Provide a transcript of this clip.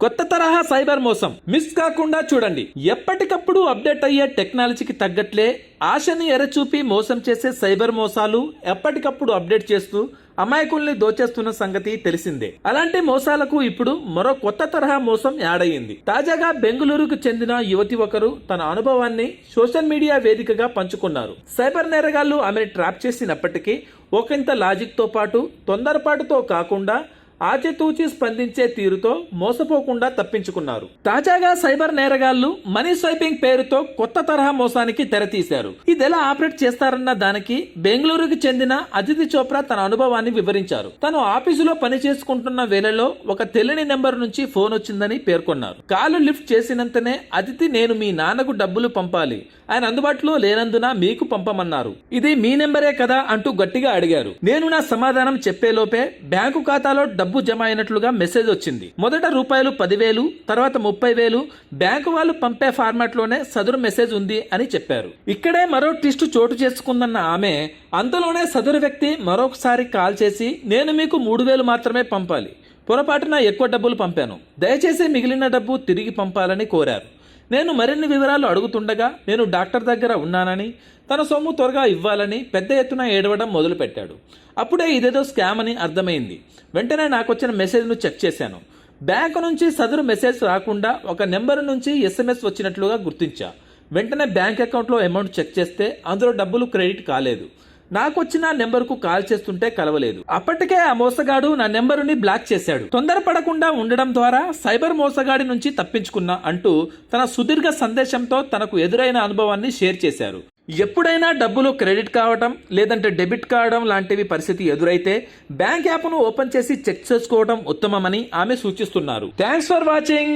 కొత్త తరహా సైబర్ మోసం మిస్ కాకుండా చూడండి. ఎప్పటికప్పుడు అప్డేట్ అయ్యే టెక్నాలజీకి తగ్గట్లే ఆశని ఎరచూపి మోసం చేసే సైబర్ మోసాలు ఎప్పటికప్పుడు అప్డేట్ చేస్తూ అమాయకుల్ని దోచేస్తున్న సంగతి తెలిసిందే. అలాంటి మోసాలకు ఇప్పుడు మరో కొత్త తరహా మోసం యాడ్ అయ్యింది. తాజాగా బెంగళూరుకు చెందిన యువతి ఒకరు తన అనుభవాన్ని సోషల్ మీడియా వేదికగా పంచుకున్నారు. సైబర్ నేరగాళ్లు ఆమెను ట్రాప్ చేసినప్పటికీ ఒకంత లాజిక్ తో పాటు తొందరపాటుతో కాకుండా ఆచితూచి స్పందించే తీరుతో మోసపోకుండా తప్పించుకున్నారు. తాజాగా సైబర్ నేరగాళ్లు మనీ స్వైపింగ్ పేరుతో కొత్త తరహా మోసానికి తెరతీశారు. ఇదెలా ఆపరేట్ చేస్తారన్న దానికి బెంగళూరుకి చెందిన అదితి చోప్రా తన అనుభవాన్ని వివరించారు. తను ఆఫీసులో పని చేసుకుంటున్న వేళలో ఒక తెలియని నెంబర్ నుంచి ఫోన్ వచ్చిందని పేర్కొన్నారు. కాలు లిఫ్ట్ చేసినంతనే అదితి, నేను మీ నాన్నకు డబ్బులు పంపాలి, ఆయన అందుబాటులో లేనందున మీకు పంపమన్నారు, ఇది మీ నెంబరే కదా అంటూ గట్టిగా అడిగారు. నేను నా సమాధానం చెప్పేలోపే బ్యాంకు ఖాతాలో డబ్బు జమ అయినట్లుగా మెసేజ్ వచ్చింది. మొదట ₹10,000, తర్వాత 30,000 బ్యాంకు వాళ్ళు పంపే ఫార్మాట్ లోనే సదరు మెసేజ్ ఉంది అని చెప్పారు. ఇక్కడే మరో ట్విస్ట్ చోటు చేసుకుందన్న ఆమె అంతలోనే సదరు వ్యక్తి మరొకసారి కాల్ చేసి, నేను మీకు 3,000 మాత్రమే పంపాలి, పొరపాటున ఎక్కువ డబ్బులు పంపాను, దయచేసి మిగిలిన డబ్బు తిరిగి పంపాలని కోరారు. నేను మరిన్ని వివరాలు అడుగుతుండగా నేను డాక్టర్ దగ్గర ఉన్నానని, తన సొమ్ము త్వరగా ఇవ్వాలని పెద్ద ఎత్తున ఏడవడం మొదలుపెట్టాడు. అప్పుడే ఇదేదో స్కామ్ అని అర్థమైంది. వెంటనే నాకొచ్చిన మెసేజ్ను చెక్ చేశాను. బ్యాంకు నుంచి సదరు మెసేజ్ రాకుండా ఒక నెంబర్ నుంచి SMS వచ్చినట్లుగా గుర్తించా. వెంటనే బ్యాంక్ అకౌంట్లో అమౌంట్ చెక్ చేస్తే అందులో డబ్బులు క్రెడిట్ కాలేదు. నాకొచ్చిన నెంబర్కు కాల్ చేస్తుంటే కలవలేదు. అప్పటికే ఆ మోసగాడు నా నెంబరుని బ్లాక్ చేశాడు. తొందరపడకుండా ఉండడం ద్వారా సైబర్ మోసగాడి నుంచి తప్పించుకున్నా అంటూ తన సుదీర్ఘ సందేశంతో తనకు ఎదురైన అనుభవాన్ని షేర్ చేశారు. ఎప్పుడైనా డబ్బులు క్రెడిట్ కావడం లేదంటే డెబిట్ కావడం లాంటివి పరిస్థితి ఎదురైతే బ్యాంక్ యాప్ను ఓపెన్ చేసి చెక్ చేసుకోవడం ఉత్తమమని ఆమె సూచిస్తున్నారు. Thanks for watching.